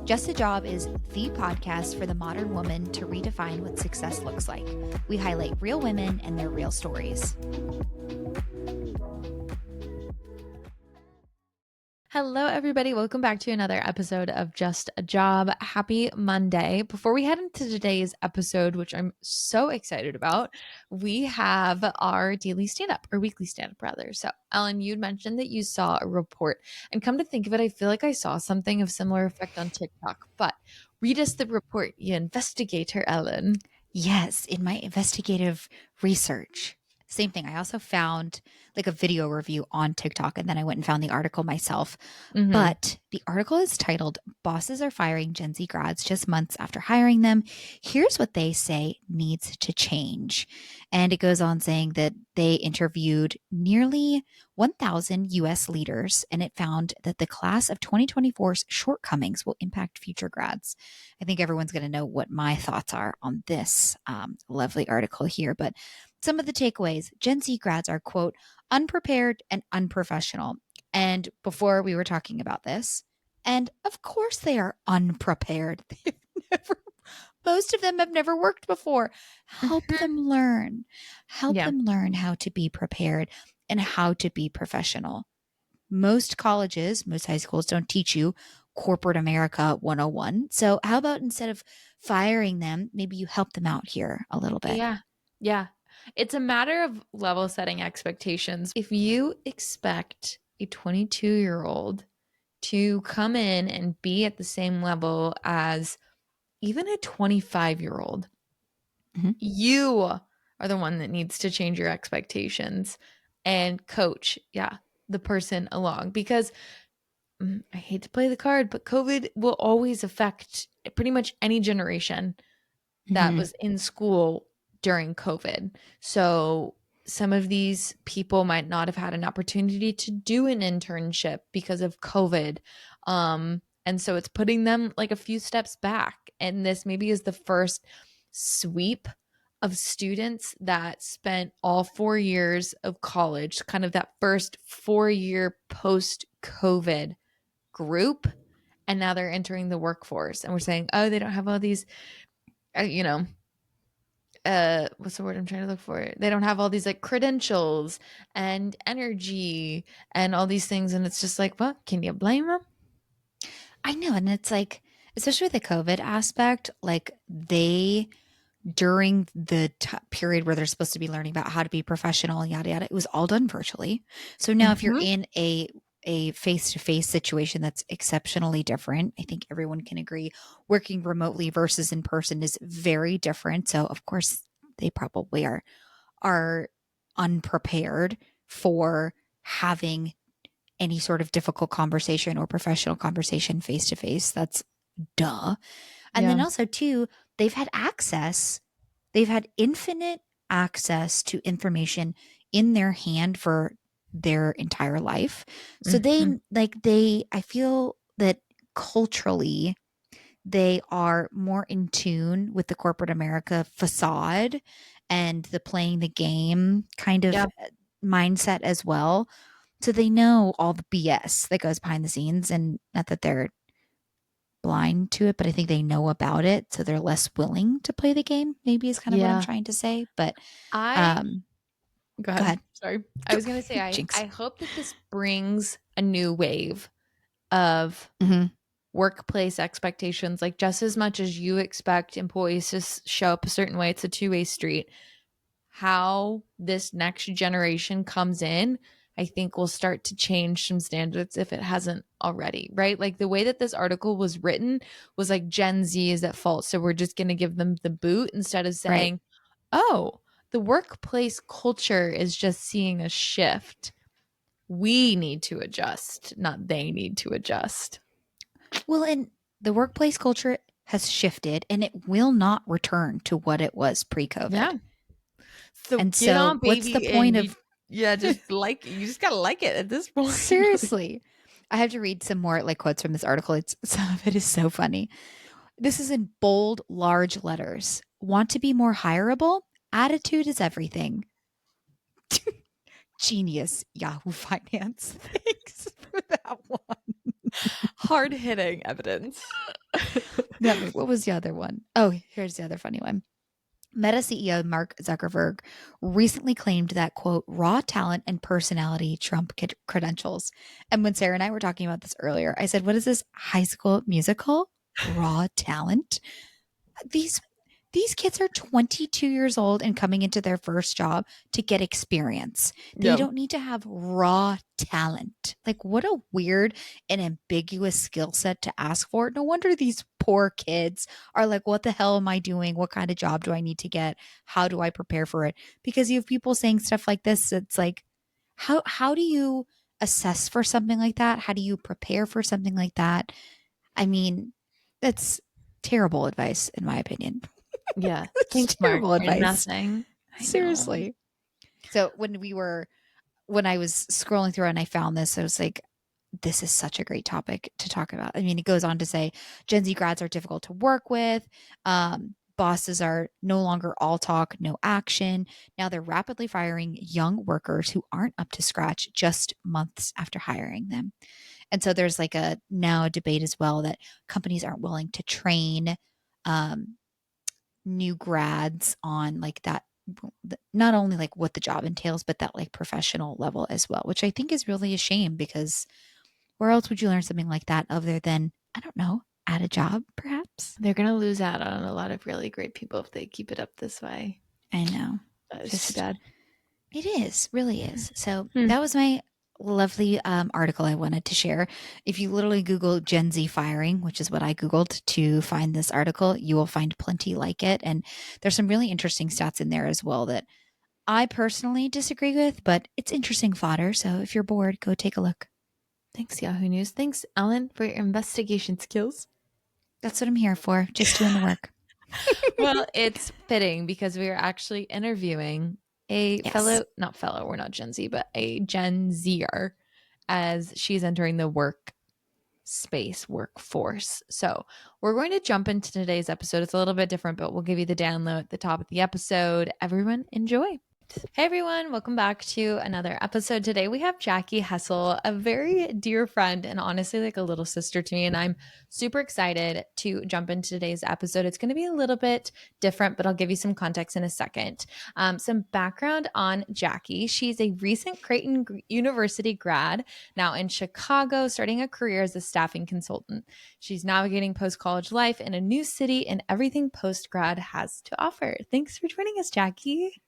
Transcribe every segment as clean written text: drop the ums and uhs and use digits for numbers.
Just a Job is the podcast for the modern woman to redefine what success looks like. We highlight real women and their real stories. Hello, everybody. Welcome back to another episode of Just a Job. Happy Monday. Before we head into today's episode, which I'm so excited about, we have our daily stand-up, or weekly stand-up rather. So, Ellen, you'd mentioned that you saw a report, and come to think of it, I feel like I saw something of similar effect on TikTok. But read us the report, you investigator, Ellen. Yes, in my investigative research. Same thing. I also found like a video review on TikTok, and then I went and found the article myself. Mm-hmm. But the article is titled, "Bosses Are Firing Gen Z Grads Just Months After Hiring Them. Here's What They Say Needs to Change." And it goes on saying that they interviewed nearly 1,000 US leaders, and it found that the class of 2024's shortcomings will impact future grads. I think everyone's going to know what my thoughts are on this lovely article here, but some of the takeaways: Gen Z grads are, quote, unprepared and unprofessional. And before we were talking about this, and of course they are unprepared. Most of them have never worked before. Help them learn. Help them learn how to be prepared and how to be professional. Most colleges, most high schools don't teach you corporate America 101. So how about instead of firing them, maybe you help them out here a little bit? Yeah. It's a matter of level setting expectations. If you expect a 22-year-old to come in and be at the same level as even a 25-year-old, you are the one that needs to change your expectations and coach, the person along. Because I hate to play the card, but COVID will always affect pretty much any generation that was in school during COVID. So some of these people might not have had an opportunity to do an internship because of COVID. And so it's putting them like a few steps back. And this maybe is the first sweep of students that spent all 4 years of college, kind of that first 4-year post-COVID group. And now they're entering the workforce. And we're saying, oh, they don't have all these, what's the word I'm trying to look for? They don't have all these like credentials and energy and all these things. And it's just like, well, can you blame them? I know. And it's like, especially with the COVID aspect, like during the period where they're supposed to be learning about how to be professional, yada, yada, it was all done virtually. So now if you're in a face-to-face situation that's exceptionally different, I think everyone can agree working remotely versus in person is very different. So of course they probably are unprepared for having any sort of difficult conversation or professional conversation face-to-face. That's duh. And then also too, they've had infinite access to information in their hand for their entire life. So I feel that culturally they are more in tune with the corporate America facade and the playing the game kind of mindset as well. So they know all the BS that goes behind the scenes, and not that they're blind to it, but I think they know about it, so they're less willing to play the game, maybe is kind of what I'm trying to say. But go ahead. Sorry. I was going to say, I hope that this brings a new wave of workplace expectations. Like just as much as you expect employees to show up a certain way, it's a two-way street. How this next generation comes in, I think will start to change some standards if it hasn't already, right? Like the way that this article was written was like Gen Z is at fault. So we're just going to give them the boot instead of saying, oh, the workplace culture is just seeing a shift. We need to adjust, not they need to adjust. Well, and the workplace culture has shifted and it will not return to what it was pre-COVID. Yeah. So and get so on, baby, what's the point of just like you just gotta like it at this point. Seriously. I have to read some more like quotes from this article. Some of it is so funny. This is in bold, large letters. Want to be more hireable? Attitude is everything. Genius, Yahoo Finance. Thanks for that one. Hard-hitting evidence. What was the other one? Oh, here's the other funny one. Meta CEO Mark Zuckerberg recently claimed that, quote, raw talent and personality trump credentials. And when Sarah and I were talking about this earlier, I said, what is this high school musical? Raw talent? These these kids are 22 years old and coming into their first job to get experience. They Yep. don't need to have raw talent. Like, what a weird and ambiguous skill set to ask for. No wonder these poor kids are like, what the hell am I doing? What kind of job do I need to get? How do I prepare for it? Because you have people saying stuff like this. It's like, how do you assess for something like that? How do you prepare for something like that? I mean, that's terrible advice, in my opinion. Yeah. It's Thanks, Mark, terrible for advice. nothing. I know. Seriously. So when I was scrolling through and I found this, I was like, this is such a great topic to talk about. I mean, it goes on to say Gen Z grads are difficult to work with. Bosses are no longer all talk, no action. Now they're rapidly firing young workers who aren't up to scratch just months after hiring them. And so there's like a now a debate as well that companies aren't willing to train um, new grads on like that, not only like what the job entails but that like professional level as well, which I think is really a shame because where else would you learn something like that other than, I don't know, at a job perhaps? They're going to lose out on a lot of really great people if they keep it up this way. I know. That is too Just bad. it is, really is. So Hmm. that was my lovely article I wanted to share. If you literally Google Gen Z firing, which is what I Googled to find this article, you will find plenty like it. And there's some really interesting stats in there as well that I personally disagree with, but it's interesting fodder. So if you're bored, go take a look. Thanks, Yahoo News. Thanks, Ellen, for your investigation skills. That's what I'm here for, just doing the work. Well, it's fitting because we are actually interviewing a Yes. not fellow, we're not Gen Z, but a Gen Zer as she's entering the workforce. So we're going to jump into today's episode. It's a little bit different, but we'll give you the download at the top of the episode. Everyone, enjoy. Hey everyone, welcome back to another episode. Today we have Jackie Hessel, a very dear friend and honestly like a little sister to me. And I'm super excited to jump into today's episode. It's going to be a little bit different, but I'll give you some context in a second. Some background on Jackie. She's a recent Creighton University grad, now in Chicago, starting a career as a staffing consultant. She's navigating post-college life in a new city and everything post-grad has to offer. Thanks for joining us, Jackie.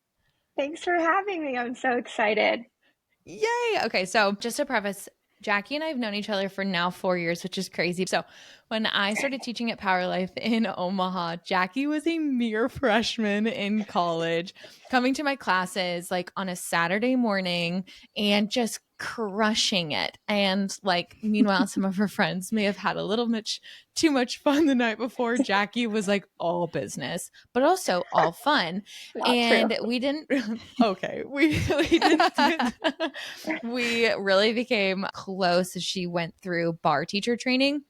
Thanks for having me. I'm so excited. Yay. Okay. So, just to preface, Jackie and I have known each other for now 4 years, which is crazy. So, when I started teaching at Power Life in Omaha, Jackie was a mere freshman in college, coming to my classes like on a Saturday morning and just crushing it. And like, meanwhile, some of her friends may have had a little much too much fun the night before. Jackie was like all business, but also all fun. Not true. And we didn't, okay, we didn't, we really became close as she went through bar teacher training.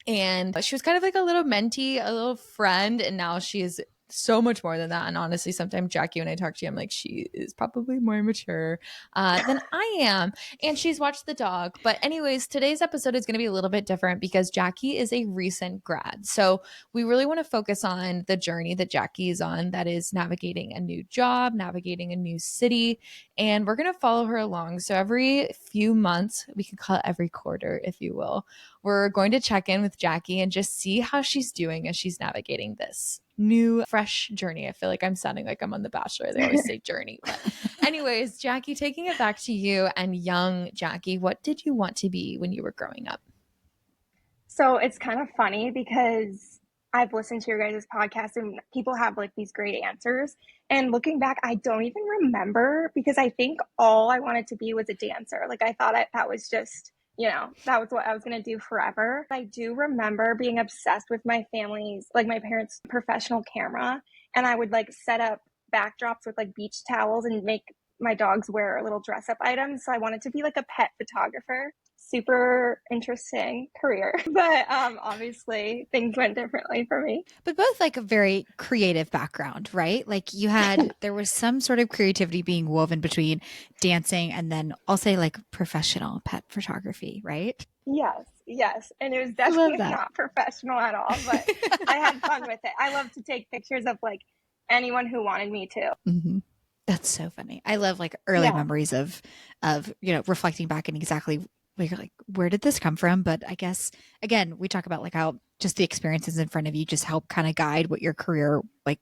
And she was kind of like a little mentee, a little friend. And now she is so much more than that. And honestly, sometimes Jackie, when I talk to you, I'm like, she is probably more mature than I am. And she's watched the dog. But, anyways, today's episode is going to be a little bit different because Jackie is a recent grad. So, we really want to focus on the journey that Jackie is on, that is navigating a new job, navigating a new city. And we're going to follow her along. So, every few months, we could call it every quarter, if you will, we're going to check in with Jackie and just see how she's doing as she's navigating this new, fresh journey. I feel like I'm sounding like I'm on The Bachelor. They always say journey. But, anyways, Jackie, taking it back to you and young Jackie, what did you want to be when you were growing up? So it's kind of funny because I've listened to your guys' podcast and people have like these great answers. And looking back, I don't even remember because I think all I wanted to be was a dancer. Like I thought that was just, that was what I was going to do forever. I do remember being obsessed with my family's, like my parents' professional camera. And I would like set up backdrops with like beach towels and make my dogs wear little dress up items. So I wanted to be like a pet photographer. Super interesting career, but obviously things went differently for me. But both like a very creative background, right? Like there was some sort of creativity being woven between dancing and then I'll say like professional pet photography, right? Yes, Yes, and it was I love definitely that. not professional at all, but I had fun with it. I love to take pictures of like anyone who wanted me to. Mm-hmm. That's so funny. I love like early Yeah. memories of reflecting back and exactly like where did this come from? But I guess again, we talk about like how just the experiences in front of you just help kind of guide what your career like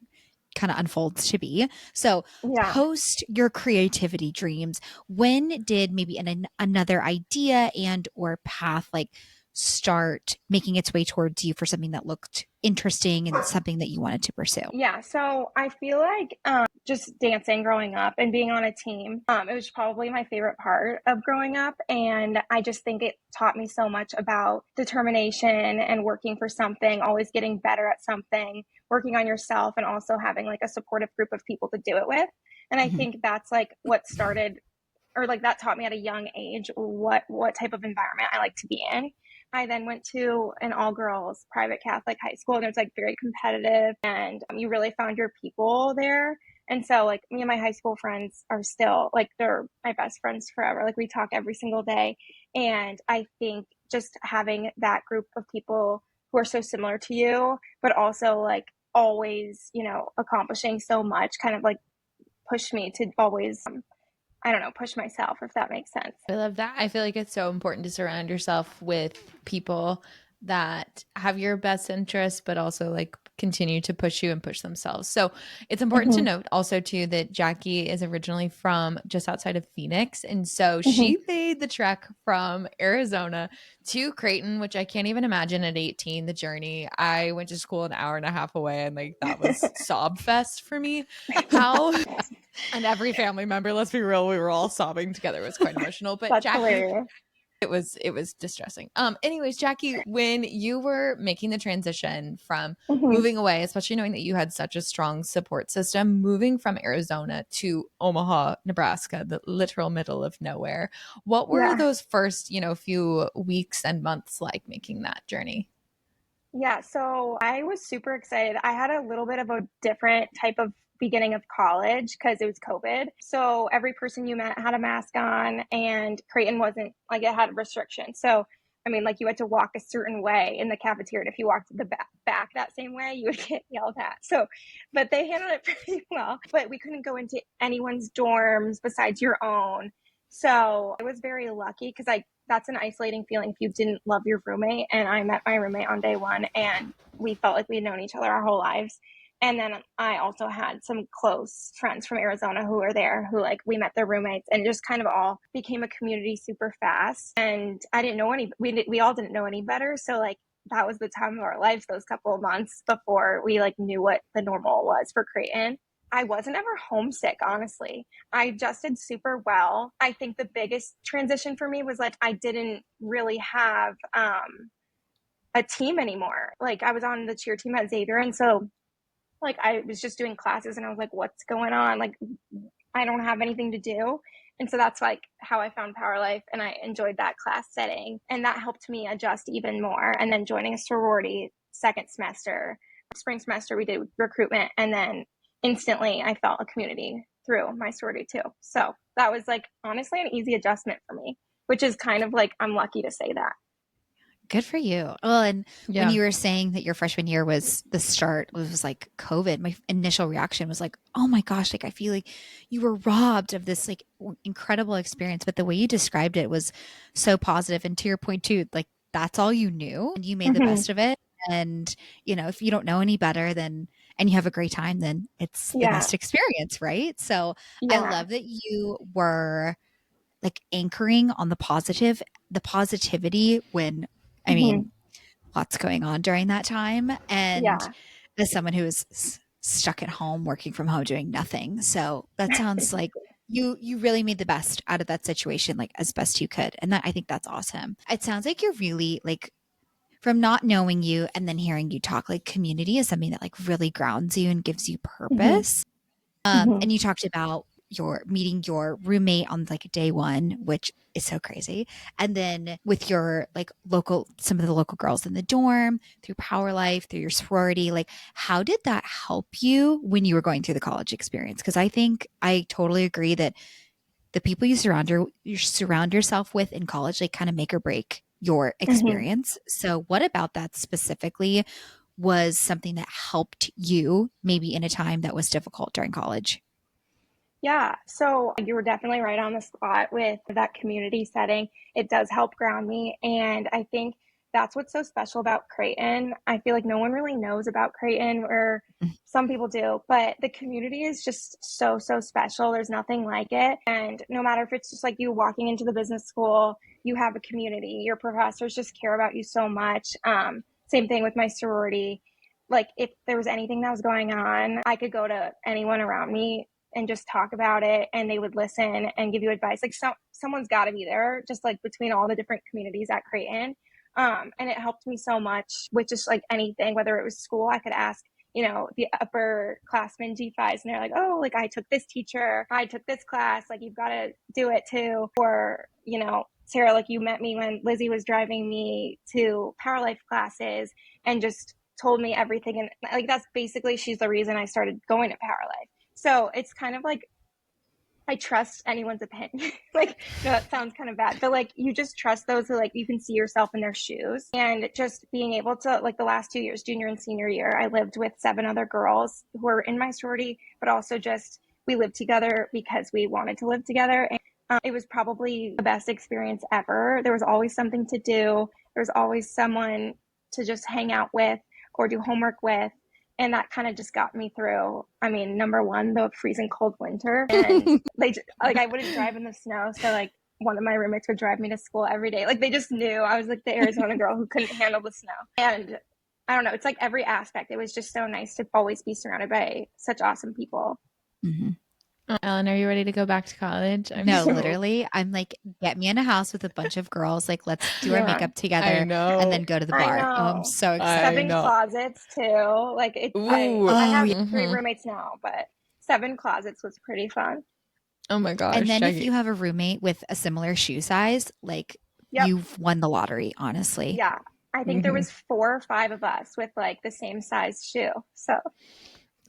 kind of unfolds to be. So Yeah. post your creativity dreams, when did maybe another idea and or path like start making its way towards you for something that looked interesting and something that you wanted to pursue? Yeah, so I feel like just dancing growing up and being on a team, it was probably my favorite part of growing up. And I just think it taught me so much about determination and working for something, always getting better at something, working on yourself, and also having like a supportive group of people to do it with. And I Mhm. think that's like what started, or like that taught me at a young age what type of environment I like to be in. I then went to an all girls private Catholic high school, and it was like very competitive, and you really found your people there. And so, like, me and my high school friends are still like, they're my best friends forever. Like, we talk every single day. And I think just having that group of people who are so similar to you, but also like always, accomplishing so much kind of like pushed me to always, I don't know, push myself, if that makes sense. I love that. I feel like it's so important to surround yourself with people that have your best interests, but also like continue to push you and push themselves. So it's important to Mm-hmm. note also too that Jackie is originally from just outside of Phoenix. And so Mm-hmm. she made the trek from Arizona to Creighton, which I can't even imagine at 18, the journey. I went to school an hour and a half away and like that was sob fest for me. How and every family member, let's be real, we were all sobbing together. It was quite emotional. But That's Jackie, hilarious. it was distressing. Anyways, Jackie, when you were making the transition from Mm-hmm. moving away, especially knowing that you had such a strong support system, moving from Arizona to Omaha, Nebraska, the literal middle of nowhere, what were Yeah. those first, few weeks and months like making that journey? Yeah. So I was super excited. I had a little bit of a different type of beginning of college because it was COVID. So every person you met had a mask on, and Creighton wasn't like, it had restrictions. So, I mean, like, you had to walk a certain way in the cafeteria. And if you walked the back that same way, you would get yelled at. So, but they handled it pretty well. But we couldn't go into anyone's dorms besides your own. So I was very lucky because that's an isolating feeling if you didn't love your roommate. And I met my roommate on day one, and we felt like we'd known each other our whole lives. And then I also had some close friends from Arizona who were there, who like, we met their roommates, and just kind of all became a community super fast. And I didn't know we all didn't know any better. So like, that was the time of our lives, those couple of months before we like knew what the normal was for Creighton. I wasn't ever homesick, honestly. I adjusted super well. I think the biggest transition for me was like, I didn't really have a team anymore. Like, I was on the cheer team at Xavier, and so like, I was just doing classes, and I was like, what's going on? Like, I don't have anything to do. And so that's like how I found Power Life, and I enjoyed that class setting, and that helped me adjust even more. And then joining a sorority second semester, spring semester, we did recruitment, and then instantly I felt a community through my sorority too. So that was like honestly an easy adjustment for me, which is kind of like, I'm lucky to say that. Good for you. Well, and when Yeah. you were saying that your freshman year was the start, it was like COVID, my initial reaction was like, oh my gosh, like I feel like you were robbed of this like incredible experience. But the way you described it was so positive. And to your point too, like that's all you knew and you made the Mm-hmm. best of it. And, if you don't know any better, then, and you have a great time, then it's the Yeah. best experience, right? So I Yeah. love that you were like anchoring on the positivity when, I Mm-hmm. mean, lots going on during that time. And Yeah. as someone who is stuck at home, working from home, doing nothing. So that sounds like you really made the best out of that situation, like as best you could. And that I think that's awesome. It sounds like you're really like from not knowing you and then hearing you talk, like community is something that like really grounds you and gives you Mm-hmm. purpose. Mm-hmm. And you talked about your meeting your roommate on like day one, which is so crazy. And then with your like some of the local girls in the dorm through Power Life, through your sorority, like how did that help you when you were going through the college experience? Because I think I totally agree that the people you surround yourself with in college, like kind of make or break your Mhm. experience. So what about that specifically was something that helped you maybe in a time that was difficult during college? Yeah, so you were definitely right on the spot with that community setting. It does help ground me. And I think that's what's so special about Creighton. I feel like no one really knows about Creighton, or some people do, but the community is just so, so special. There's nothing like it. And no matter if it's just like you walking into the business school, you have a community, your professors just care about you so much. Same thing with my sorority. Like if there was anything that was going on, I could go to anyone around me and just talk about it, and they would listen and give you advice. Like someone's got to be there, just like between all the different communities at Creighton. And it helped me so much with just like anything, whether it was school. I could ask, the upperclassmen G5s, and they're like, oh, like I took this teacher, I took this class, like you've got to do it too. Or, Sarah, like you met me when Lizzie was driving me to Power Life classes and just told me everything. And like, that's basically, she's the reason I started going to Power Life. So it's kind of like I trust anyone's opinion. Like, no, that sounds kind of bad, but like you just trust those who like you can see yourself in their shoes. And just being able to, like the last 2 years, junior and senior year, I lived with 7 other girls who were in my sorority, but also just we lived together because we wanted to live together. And it was probably the best experience ever. There was always something to do. There was always someone to just hang out with or do homework with. And that kind of just got me through. I mean, number one, the freezing cold winter, and I wouldn't drive in the snow, so like one of my roommates would drive me to school every day. Like they just knew I was like the Arizona girl who couldn't handle the snow. And I don't know, it's like every aspect. It was just so nice to always be surrounded by such awesome people. Mm-hmm. Ellen, are you ready to go back to college? No, literally, I'm like, get me in a house with a bunch of girls. Like, let's do our Yeah, makeup I together and then know. go to the I bar. Oh, I'm know. so I excited. 7 know. closets too. Like it. Ooh. I Oh, have yeah. 3 Mm-hmm. roommates now, but 7 closets was pretty fun. Oh my And gosh, then if you Jackie. have a roommate with a similar shoe size, like Yep. you've won the lottery, honestly. Yeah. I think there Mm-hmm. was 4 or 5 of us with like the same size shoe. So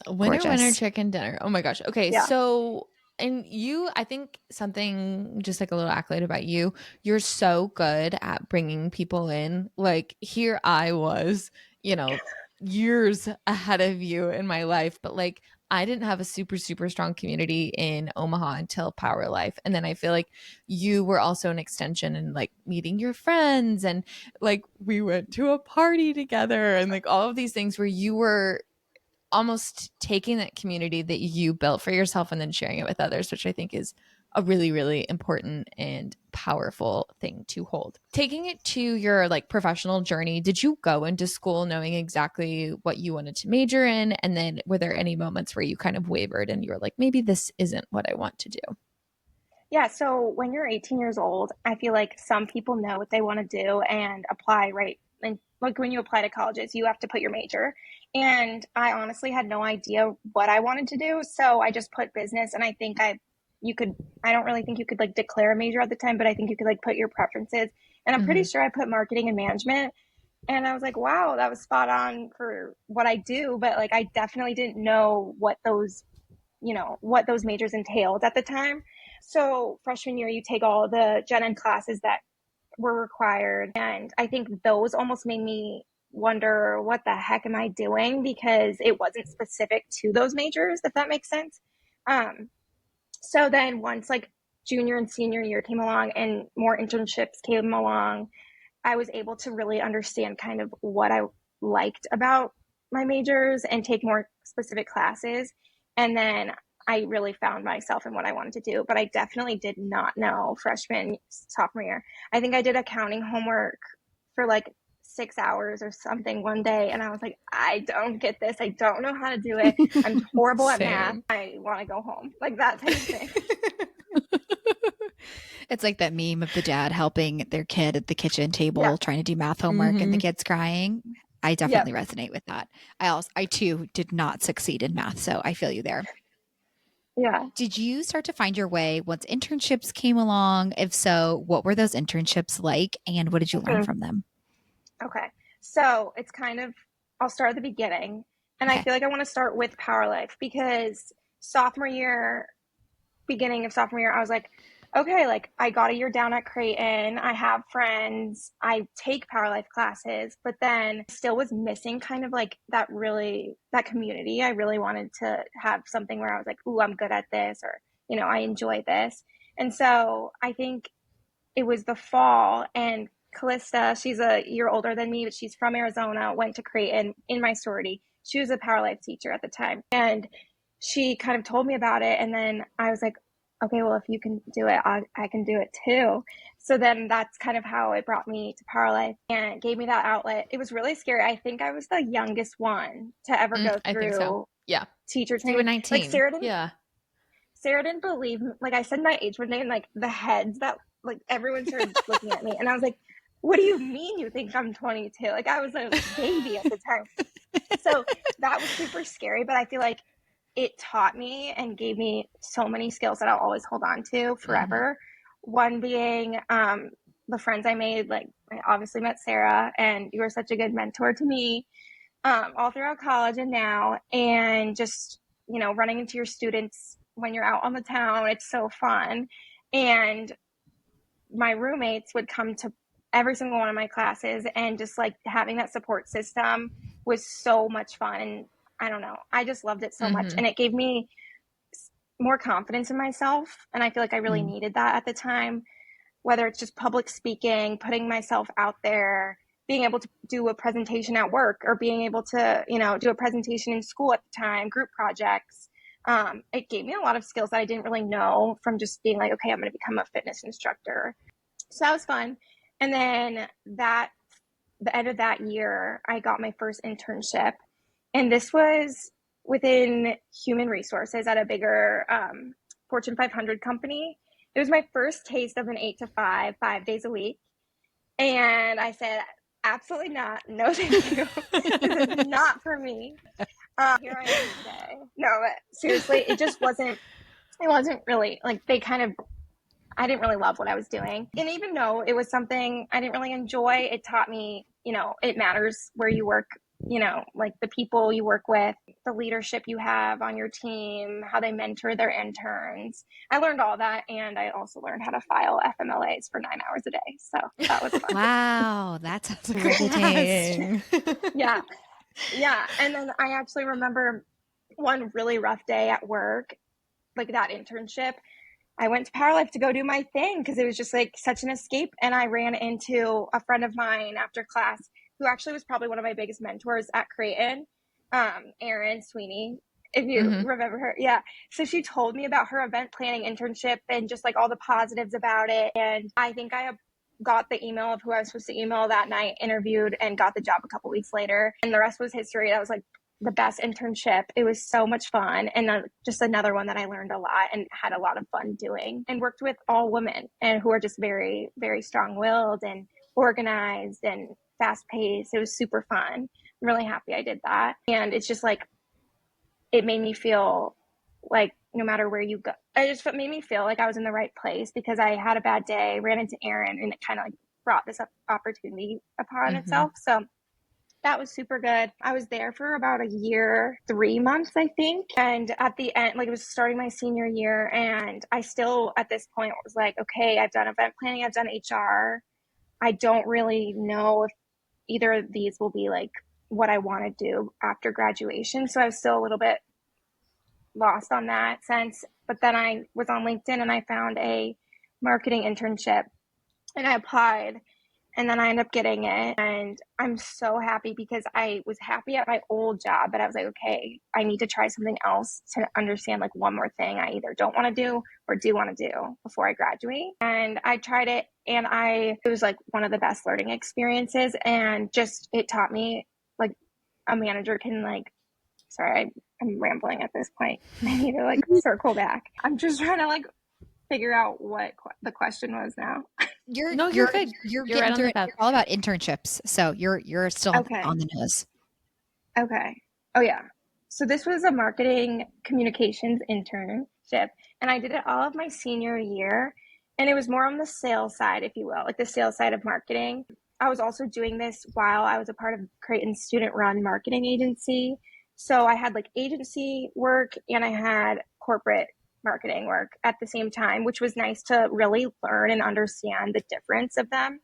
Winner, winner, Gorgeous. chicken dinner. Oh my gosh. Okay, yeah. so and you, I think something just like a little accolade about you. You're so good at bringing people in. Like here, I was, you know, years ahead of you in my life, but like I didn't have a super super strong community in Omaha until Power Life, and then I feel like you were also an extension and like meeting your friends, and like we went to a party together, and like all of these things where you were almost taking that community that you built for yourself and then sharing it with others, which I think is a really, really important and powerful thing to hold. Taking it to your like professional journey, did you go into school knowing exactly what you wanted to major in? And then were there any moments where you kind of wavered and you were like, maybe this isn't what I want to do? Yeah, so when you're 18 years old, I feel like some people know what they want to do and apply, right? And like when you apply to colleges, you have to put your major. And I honestly had no idea what I wanted to do, so I just put business. And you could, I don't really think you could like declare a major at the time, but I think you could like put your preferences. And I'm pretty Mm-hmm. sure I put marketing and management. And I was like, wow, that was spot on for what I do. But like, I definitely didn't know what those majors entailed at the time. So freshman year, you take all the gen ed classes that were required. And I think those almost made me wonder, what the heck am I doing? Because it wasn't specific to those majors, if that makes sense. Um, so then once like junior and senior year came along and more internships came along, I was able to really understand kind of what I liked about my majors and take more specific classes. And then I really found myself in what I wanted to do. But I definitely did not know freshman, sophomore year. I think I did accounting homework for like 6 hours or something one day. And I was like, I don't get this. I don't know how to do it. I'm horrible at math. Same. I want to go home. Like that type of thing. It's like that meme of the dad helping their kid at the kitchen Yeah. table trying to do math homework and the Mm-hmm. kid's crying. I Yep. definitely resonate with that. I too did not succeed in math, so I feel you there. Yeah. Did you start to find your way once internships came along? If so, what were those internships like and what did you learn Mhm. from them? Okay. So it's kind of, I'll start at the beginning. And I Okay. feel like I want to start with Power Life because sophomore year, beginning of sophomore year, I was like, okay, like I got a year down at Creighton. I have friends. I take Power Life classes, but then still was missing kind of like that community. I really wanted to have something where I was like, ooh, I'm good at this, or, I enjoy this. And so I think it was the fall, and Callista, she's a year older than me, but she's from Arizona, went to Creighton in my sorority. She was a Power Life teacher at the time. And she kind of told me about it. And then I was like, okay, well, if you can do it, I can do it too. So then that's kind of how it brought me to Power Life and gave me that outlet. It was really scary. I think I was the youngest one to ever go I think so. through Yeah. teacher You were training. Like 19. Yeah. Sarah didn't believe me. Like I said my age one day, and like the heads that like everyone started looking at me, and I was like, "What do you mean you think I'm 22?" Like I was a baby at the time. So that was super scary, but I feel like it taught me and gave me so many skills that I'll always hold on to forever. One being the friends I made. Like I obviously met Sarah, and you were such a good mentor to me all throughout college and now, and just running into your students when you're out on the town, it's so fun. And my roommates would come to every single one of my classes, and just like having that support system was so much fun. And I don't know, I just loved it so much, and it gave me more confidence in myself, and I feel like I really needed that at the time, whether it's just public speaking, putting myself out there, being able to do a presentation at work, or being able to, do a presentation in school at the time, group projects. It gave me a lot of skills that I didn't really know from just being like, okay, I'm going to become a fitness instructor. So that was fun. And then the end of that year, I got my first internship. And this was within human resources at a bigger Fortune 500 company. It was my first taste of an 8 to 5, 5 days a week. And I said, absolutely not. No, thank you. This is not for me. Here I am today. No, but seriously, it wasn't really like I didn't really love what I was doing. And even though it was something I didn't really enjoy, it taught me, it matters where you work, like the people you work with, the leadership you have on your team, how they mentor their interns. I learned all that. And I also learned how to file FMLAs for 9 hours a day. So that was fun. Wow, that sounds Dang. Yeah. Yeah. And then I actually remember one really rough day at work, like that internship. I went to Power Life to go do my thing because it was just like such an escape. And I ran into a friend of mine after class who actually was probably one of my biggest mentors at Creighton, Erin Sweeney, if you remember her. Yeah. So she told me about her event planning internship and just like all the positives about it. And I think I got the email of who I was supposed to email that night, interviewed, and got the job a couple weeks later. And the rest was history. That was like the best internship. It was so much fun, and just another one that I learned a lot and had a lot of fun doing, and worked with all women and who are just very, very strong-willed and organized and fast-paced. It was super fun. I'm really happy I did that. And it's just like, it made me feel like no matter where you go, it made me feel like I was in the right place because I had a bad day, ran into Erin, and it kind of like brought this opportunity upon itself. So that was super good. I was there for about a year, 3 months, I think. And at the end, like it was starting my senior year. And I still, at this point, was like, okay, I've done event planning, I've done HR. I don't really know if either of these will be like what I want to do after graduation. So I was still a little bit lost on that sense. But then I was on LinkedIn and I found a marketing internship and I applied. And then I ended up getting it. And I'm so happy because I was happy at my old job, but I was like, okay, I need to try something else to understand like one more thing I either don't want to do or do want to do before I graduate. And I tried it, and it was like one of the best learning experiences. And just, it taught me like a manager can like, sorry, I'm rambling at this point. I need to like circle back. I'm just trying to like figure out what the question was now. You're good. You're You're getting right on through the it. path. It's all about internships. So you're still Okay. on the nose. Okay. Oh yeah. So this was a marketing communications internship, and I did it all of my senior year, and it was more on the sales side, if you will, like the sales side of marketing. I was also doing this while I was a part of Creighton's student-run marketing agency. So I had like agency work and I had corporate marketing work at the same time, which was nice to really learn and understand the difference of them.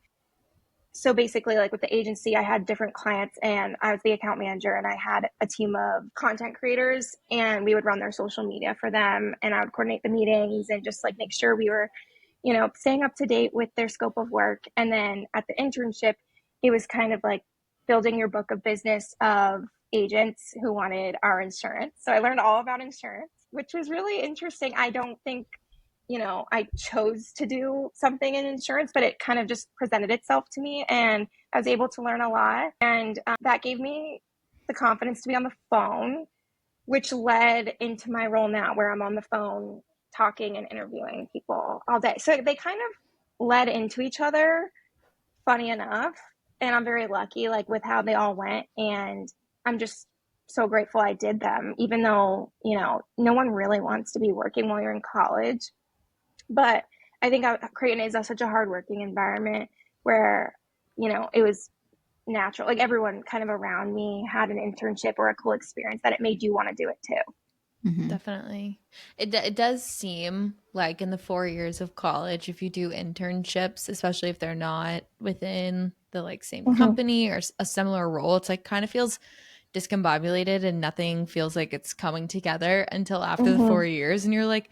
So basically, like with the agency, I had different clients and I was the account manager, and I had a team of content creators, and we would run their social media for them, and I would coordinate the meetings and just like make sure we were, staying up to date with their scope of work. And then at the internship, it was kind of like building your book of business of agents who wanted our insurance. So I learned all about insurance, which was really interesting. I don't think I chose to do something in insurance, but it kind of just presented itself to me, and I was able to learn a lot. And that gave me the confidence to be on the phone, which led into my role now where I'm on the phone talking and interviewing people all day. So they kind of led into each other, funny enough. And I'm very lucky, like with how they all went. And I'm just so grateful I did them, even though, no one really wants to be working while you're in college. But I think Creighton is such a hardworking environment where, it was natural. Like everyone kind of around me had an internship or a cool experience that it made you want to do it too. Mm-hmm. Definitely. It does seem like in the 4 years of college, if you do internships, especially if they're not within the like same company or a similar role, it's like kind of feels discombobulated and nothing feels like it's coming together until after the 4 years. And you're like,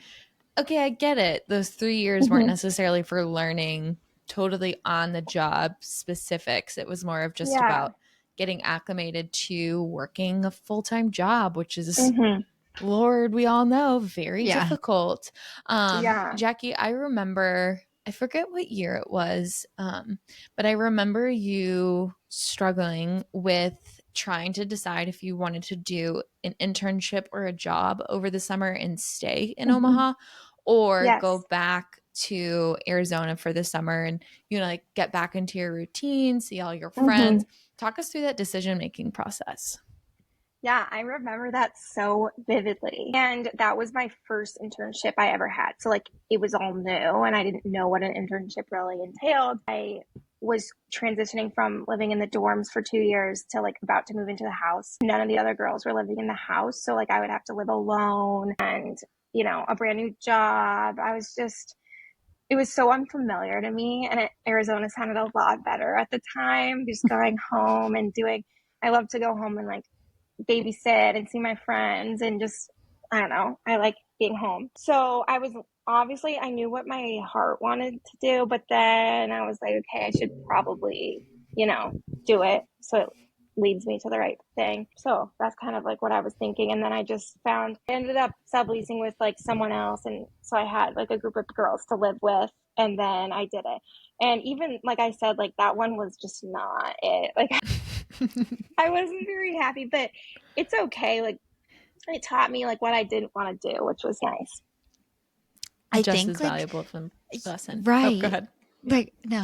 okay, I get it. Those 3 years weren't necessarily for learning totally on the job specifics. It was more of just Yeah. about getting acclimated to working a full-time job, which is, Lord, we all know, very difficult. Yeah. Jackie, I remember, I forget what year it was, but I remember you struggling with trying to decide if you wanted to do an internship or a job over the summer and stay in Omaha, or Yes. go back to Arizona for the summer and, like get back into your routine, see all your friends. Talk us through that decision-making process. Yeah, I remember that so vividly. And that was my first internship I ever had. So like it was all new and I didn't know what an internship really entailed. I was transitioning from living in the dorms for 2 years to like about to move into the house. None of the other girls were living in the house. So like I would have to live alone and, a brand new job. It was so unfamiliar to me. And Arizona sounded a lot better at the time, just going home and I love to go home and like babysit and see my friends and just, I don't know, I like being home. So I knew what my heart wanted to do, but then I was like, okay, I should probably, do it. So it leads me to the right thing. So that's kind of like what I was thinking. And then I ended up subleasing with like someone else. And so I had like a group of girls to live with, and then I did it. And even like I said, like that one was just not it. Like I wasn't very happy, but it's okay. Like it taught me like what I didn't want to do, which was nice. I Just think as like valuable of a lesson. right. Oh, go ahead. Like no,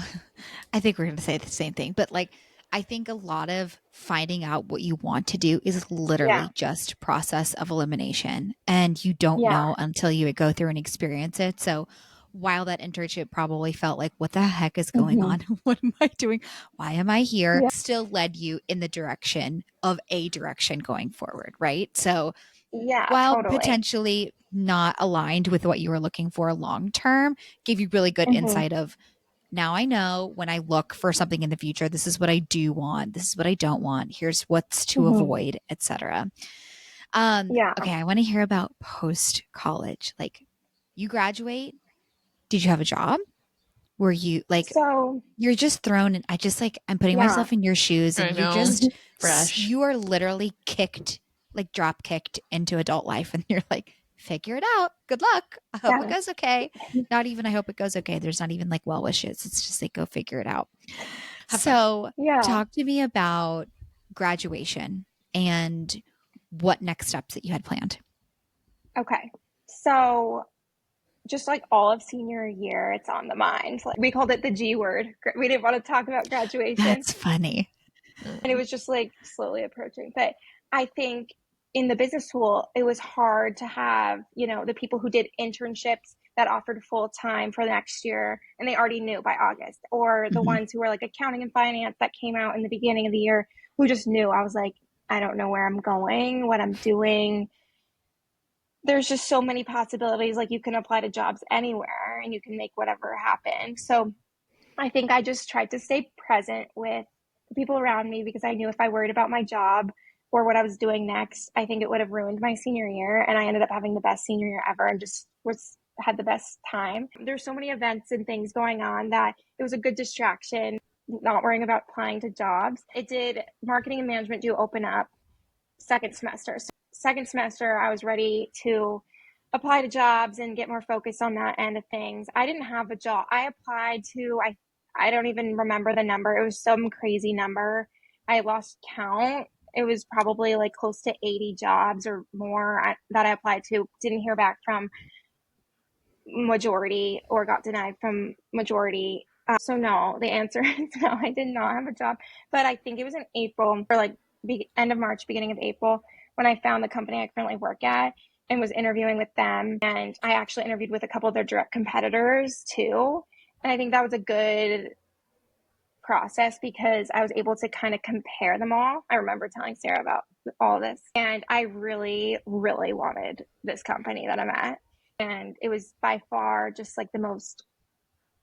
I think we're going to say the same thing, but like I think a lot of finding out what you want to do is literally just process of elimination, and you don't know until you go through and experience it. So while that internship probably felt like, what the heck is going on? What am I doing? Why am I here? Yeah. Still led you in the direction of a direction going forward, right? So Yeah, while totally. potentially not aligned with what you were looking for long term, gave you really good insight of, now I know when I look for something in the future, this is what I do want. This is what I don't want. Here's what's to avoid, etc. Yeah. Okay, I want to hear about post college. Like, you graduate. Did you have a job? Were you like, So you're just thrown in? I'm putting yeah. myself in your shoes, and I you're know. just Fresh. you are literally kicked, like drop kicked into adult life, and you're like, figure it out. Good luck. I hope it goes okay. Not even I hope it goes okay. There's not even like well wishes. It's just like, go figure it out. So Yeah. talk to me about graduation and what next steps that you had planned. Okay. So just like all of senior year, it's on the mind. Like we called it the G word. We didn't want to talk about graduation. That's funny. And it was just like slowly approaching. But I think in the business school, it was hard to have, the people who did internships that offered full time for the next year and they already knew by August, or the ones who were like accounting and finance that came out in the beginning of the year who just knew. I was like, I don't know where I'm going, what I'm doing. there's just so many possibilities. Like you can apply to jobs anywhere and you can make whatever happen. So I think I just tried to stay present with the people around me because I knew if I worried about my job or what I was doing next, I think it would have ruined my senior year. And I ended up having the best senior year ever and just was had the best time. There's so many events and things going on that it was a good distraction, not worrying about applying to jobs. It did marketing and management do open up second semester. So second semester, I was ready to apply to jobs and get more focused on that end of things. I didn't have a job. I applied to, I don't even remember the number. It was some crazy number. I lost count. It was probably like close to 80 jobs or more that I applied to. Didn't hear back from majority or got denied from majority. So no, the answer is no, I did not have a job. But I think it was in April or like end of March, beginning of April, when I found the company I currently work at and was interviewing with them. And I actually interviewed with a couple of their direct competitors too. And I think that was a good process because I was able to kind of compare them all. I remember telling Sarah about all this. And I really, really wanted this company that I'm at. And it was by far just like the most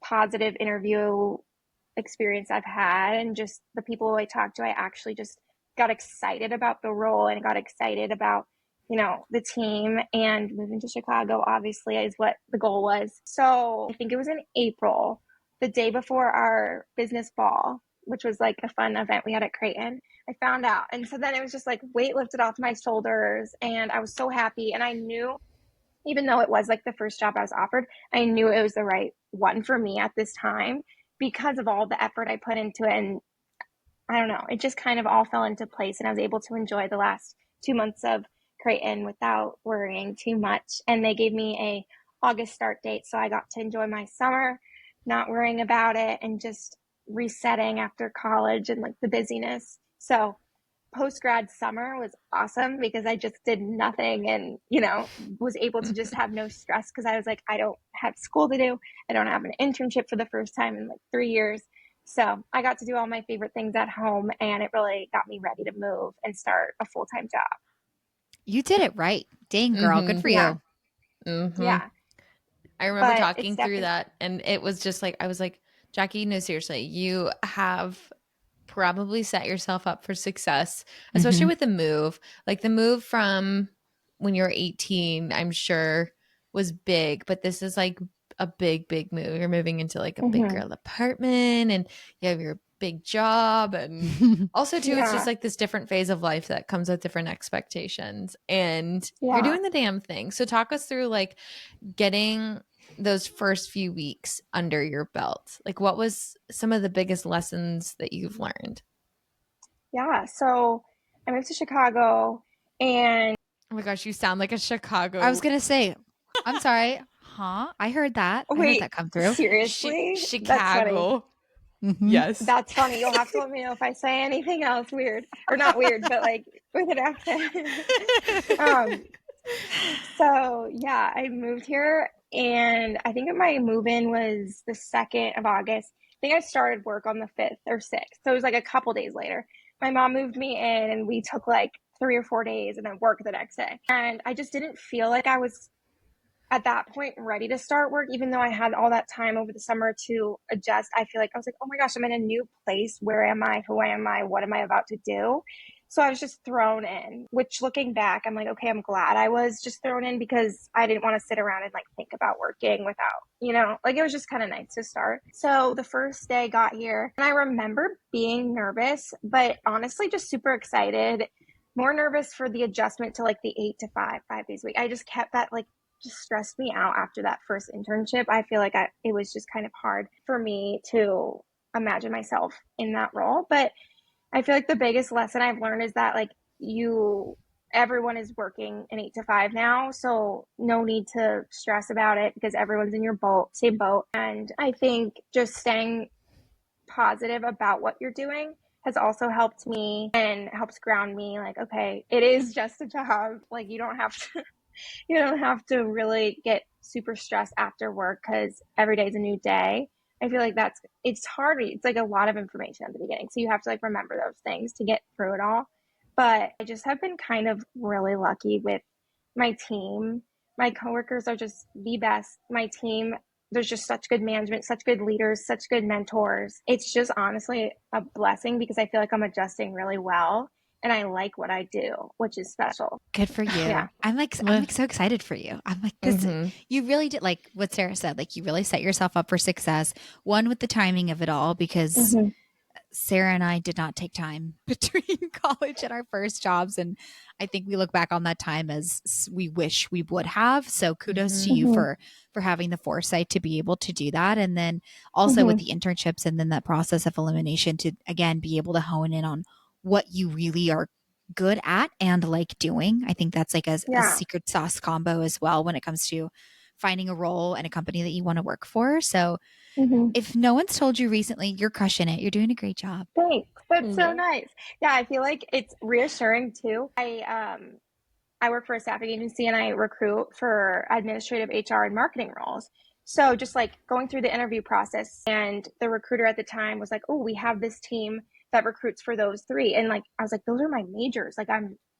positive interview experience I've had. And just the people I talked to, I actually just got excited about the role and got excited about, you know, the team. And moving to Chicago, obviously, is what the goal was. So I think it was in April, the day before our business ball, which was like a fun event we had at Creighton. I found out. And so then it was just like weight lifted off my shoulders. And I was so happy. And I knew, even though it was like the first job I was offered, I knew it was the right one for me at this time because of all the effort I put into it. And I don't know, it just kind of all fell into place. And I was able to enjoy the last 2 months of Creighton without worrying too much. And they gave me a August start date. So I got to enjoy my summer, not worrying about it and just resetting after college and like the busyness. So post-grad summer was awesome because I just did nothing and, you know, was able to just have no stress because I was like, I don't have school to do. I don't have an internship for the first time in like 3 years. So I got to do all my favorite things at home and it really got me ready to move and start a full-time job. You did it right. Dang, girl. Good for Yeah. you. Yeah. I remember But talking through that, and it was just like, I was like, Jackie, no, seriously, you have probably set yourself up for success, especially with the move. Like the move from when you're 18, I'm sure was big, but this is like a big, big move. You're moving into like a big girl apartment and you have your big job. And also too, it's just like this different phase of life that comes with different expectations and you're doing the damn thing. So talk us through like getting those first few weeks under your belt. Like what was some of the biggest lessons that you've learned? Yeah. So I moved to Chicago and oh my gosh, you sound like a Chicago. I was going to say, I'm sorry. Huh? I heard that. I heard that come through. Seriously? That's funny. Chicago. Yes. That's funny. You'll have to let me know if I say anything else weird or not weird, but like with an accent. So yeah, I moved here and I think my move-in was the 2nd of August. I think I started work on the 5th or 6th. So it was like a couple days later. My mom moved me in and we took like 3 or 4 days and then work the next day. And I just didn't feel like I was at that point ready to start work, even though I had all that time over the summer to adjust. I feel like I was like, oh my gosh, I'm in a new place. Where am I? Who am I? What am I about to do? So I was just thrown in, which looking back, I'm like, okay, I'm glad I was just thrown in because I didn't want to sit around and like think about working without, you know, like it was just kind of nice to start. So the first day I got here and I remember being nervous, but honestly, just super excited, more nervous for the adjustment to like the 8 to 5, 5 days a week. I just kept that like just stressed me out after that first internship. I feel like it was just kind of hard for me to imagine myself in that role. But I feel like the biggest lesson I've learned is that like everyone is working an 8 to 5 now. So no need to stress about it because everyone's in your same boat. And I think just staying positive about what you're doing has also helped me and helps ground me. Like, okay, it is just a job. Like you don't have to really get super stressed after work because every day is a new day. I feel like it's hard. It's like a lot of information at the beginning. So you have to like remember those things to get through it all. But I just have been kind of really lucky with my team. My coworkers are just the best. My team, there's just such good management, such good leaders, such good mentors. It's just honestly a blessing because I feel like I'm adjusting really well and I like what I do, which is special. Good for you. Yeah. I'm like so excited for you. I'm like this. Mhm. You really did, like what Sarah said. Like you really set yourself up for success. One, with the timing of it all, because Mhm. Sarah and I did not take time between college and our first jobs, and I think we look back on that time as we wish we would have. So kudos to you Mhm. for having the foresight to be able to do that, and then also with Mhm. the internships and then that process of elimination to again be able to hone in on what you really are good at and like doing. I think that's like a Yeah. secret sauce combo as well when it comes to finding a role and a company that you want to work for. So Mhm. if no one's told you recently, you're crushing it. You're doing a great job. Thanks. That's so Yeah. nice. Yeah, I feel like it's reassuring too. I work for a staffing agency and I recruit for administrative HR and marketing roles. So just like going through the interview process, and the recruiter at the time was like, "Oh, we have this team that recruits for those three." And like I was like, "Those are my majors. Like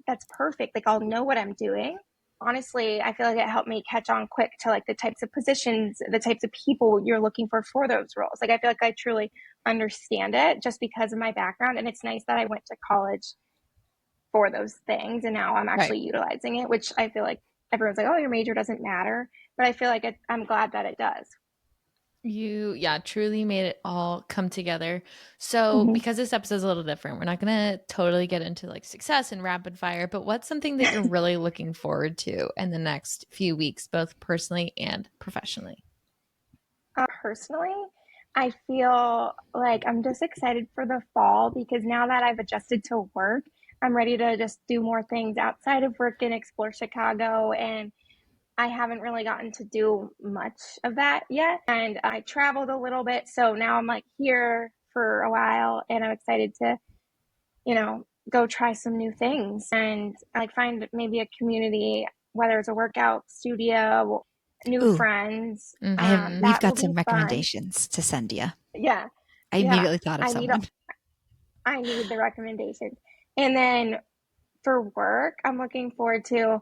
that's perfect. Like I'll know what I'm doing." Honestly, I feel like it helped me catch on quick to like the types of positions, the types of people you're looking for those roles. Like I feel like I truly understand it just because of my background, and it's nice that I went to college for those things and now I'm Right. actually utilizing it, which I feel like everyone's like, oh, your major doesn't matter, but I feel like I'm glad that it does. You, yeah, truly made it all come together. So, Mm-hmm. because this episode's a little different, we're not going to totally get into like success and rapid fire, but what's something that you're really looking forward to in the next few weeks, both personally and professionally? Personally, I feel like I'm just excited for the fall because now that I've adjusted to work, I'm ready to just do more things outside of work and explore Chicago. And I haven't really gotten to do much of that yet. And I traveled a little bit. So now I'm like here for a while and I'm excited to, go try some new things and like find maybe a community, whether it's a workout studio, new Ooh, friends. Mm-hmm. we've That will got some be fun. recommendations to send you. Yeah. I Yeah. immediately thought of I need, someone. I need the recommendations. And then for work, I'm looking forward to,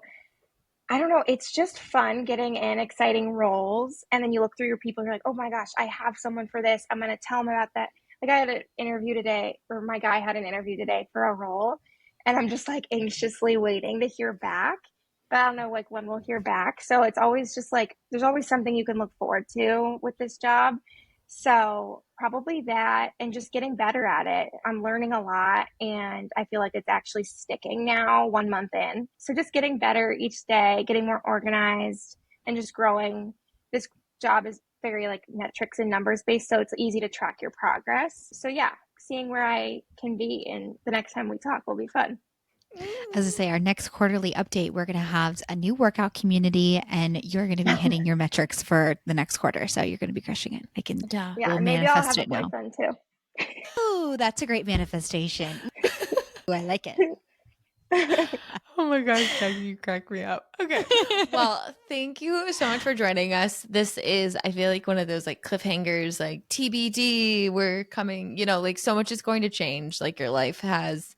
I don't know, it's just fun getting in exciting roles. And then you look through your people and you're like, oh my gosh, I have someone for this. I'm going to tell them about that. Like I had an interview today, or my guy had an interview today for a role. And I'm just like anxiously waiting to hear back. But I don't know like when we'll hear back. So it's always just like, there's always something you can look forward to with this job. So probably that and just getting better at it. I'm learning a lot and I feel like it's actually sticking now 1 month in. So just getting better each day, getting more organized and just growing. This job is very like metrics and numbers based, so it's easy to track your progress. So yeah, seeing where I can be in the next time we talk will be fun. As I say, our next quarterly update, we're going to have a new workout community and you're going to be hitting your metrics for the next quarter. So you're going to be crushing it. Yeah. Yeah, We'll and maybe I'll manifest have a it now. boyfriend too. Oh, that's a great manifestation. Ooh, I like it. Oh my gosh, Jackie, you crack me up. Okay. Well, thank you so much for joining us. This is, I feel like one of those like cliffhangers, like TBD, we're coming, like so much is going to change. Like your life has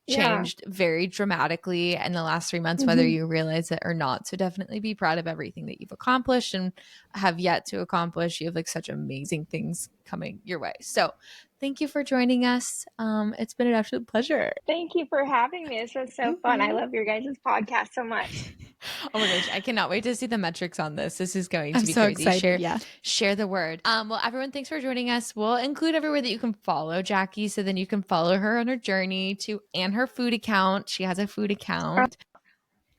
Yeah. changed very dramatically in the last 3 months, whether Mm-hmm. you realize it or not. So definitely be proud of everything that you've accomplished and have yet to accomplish. You have like such amazing things coming your way. So thank you for joining us. It's been an absolute pleasure. Thank you for having me. This was so fun. I love your guys' podcast so much. Oh my gosh, I cannot wait to see the metrics on this. This is going to I'm be so crazy. excited. Yeah. Share the word. Well, everyone, thanks for joining us. We'll include everywhere that you can follow Jackie, so then you can follow her on her journey and her food account. She has a food account.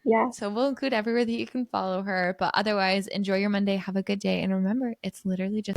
Yeah. So we'll include everywhere that you can follow her. But otherwise, enjoy your Monday. Have a good day. And remember, it's literally just